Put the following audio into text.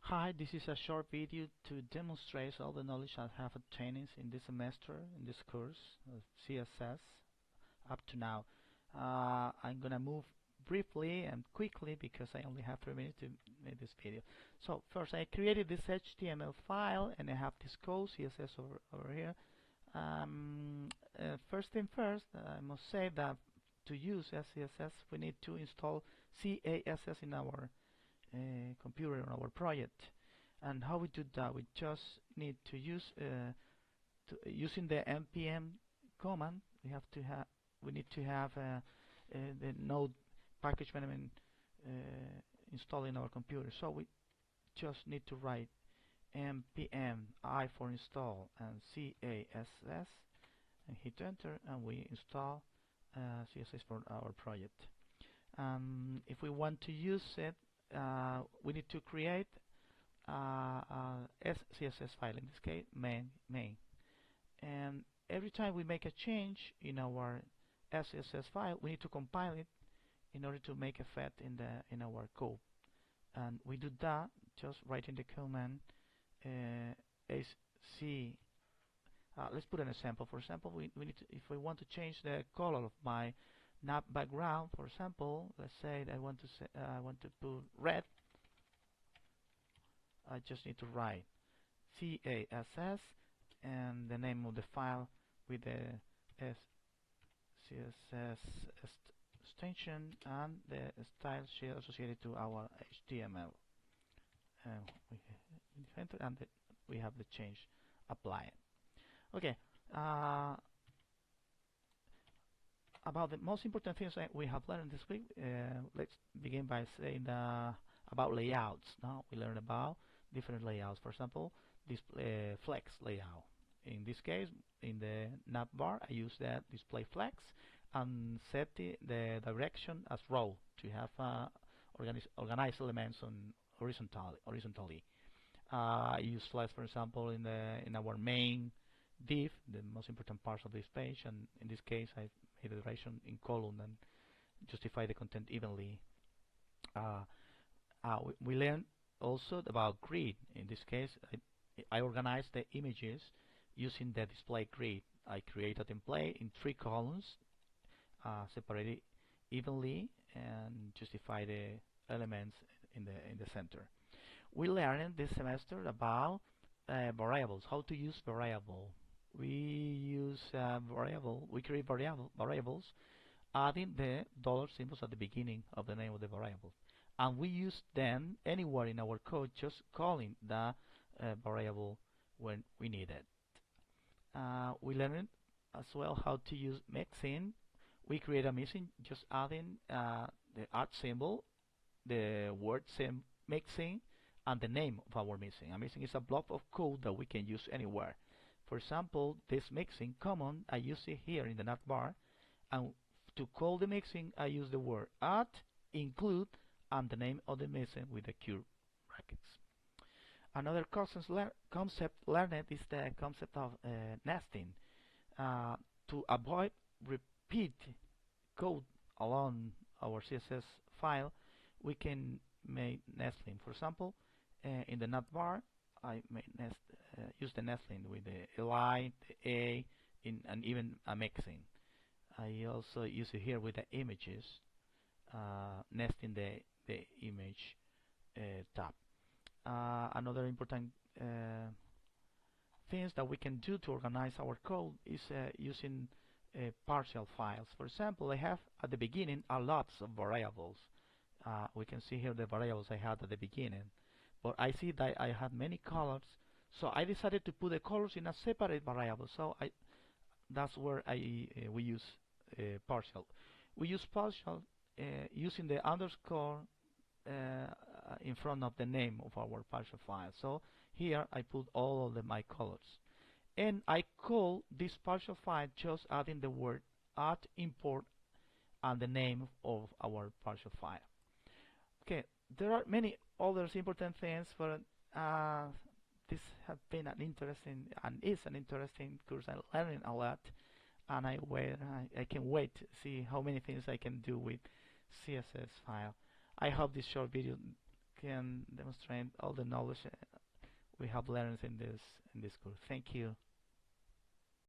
Hi, this is a short video to demonstrate all the knowledge I have obtained in this semester, in this course of CSS up to now. I'm gonna move briefly and quickly because I only have 3 minutes to make this video. So first I created this HTML file and I have this code CSS over here. First thing first, I must say that to use CSS we need to install CASS in our computer on our project. And how we do that? We just need to use using the npm command. We need to have the node package management installed in our computer. So we just need to write npm I for install and CASS and hit enter, and we install CSS for our project. If we want to use it, we need to create SCSS file, in this case main. And every time we make a change in our SCSS file, we need to compile it in order to make effect in our code. And we do that just writing the command AC. Let's put an example. For example, we need to, if we want to change the color of my nav background, for example, let's say that I want to put red. I just need to write CASS and the name of the file with the SCSS extension and the style sheet associated to our HTML. We enter and we have the change applied. Okay. About the most important things that we have learned this week, let's begin by saying about layouts. Now we learned about different layouts. For example, display flex layout. In this case, in the navbar, I use that display flex and set the direction as row to have organize elements on horizontally. I use flex, for example, in our main div, the most important parts of this page, and in this case, I made the direction in column and justify the content evenly. We learned also about grid. In this case, I organized the images using the display grid. I create a template in 3 columns, separated evenly, and justify the elements in the center. We learned this semester about variables, how to use variable. We use we create variables, adding the dollar symbols at the beginning of the name of the variable, and we use them anywhere in our code, just calling the variable when we need it. We learned as well how to use mixin. We create a mixin just adding the @ symbol, the word mixin, and the name of our mixin. A mixin is a block of code that we can use anywhere. For example, this mixin command, I use it here in the navbar, and to call the mixin, I use the word @include and the name of the mixin with the curly brackets. Another concept learned is the concept of nesting. To avoid repeat code along our CSS file, we can make nesting. For example, in the navbar, I may use the nesting with the li, the a, and even a mixin. I also use it here with the images, nesting the image tab. Another important things that we can do to organize our code is using partial files. For example, I have at the beginning a lot of variables. We can see here the variables I had at the beginning, but I see that I had many colors, so I decided to put the colors in a separate variable. So that's where we use partial. We use partial using the underscore in front of the name of our partial file. So here I put all of my colors, and I call this partial file just adding the word @import and the name of our partial file. Okay, there are many other important things, but this has been an interesting and is an interesting course. I'm learning a lot, and I can wait to see how many things I can do with CSS file. I hope this short video can demonstrate all the knowledge we have learned in this course. Thank you.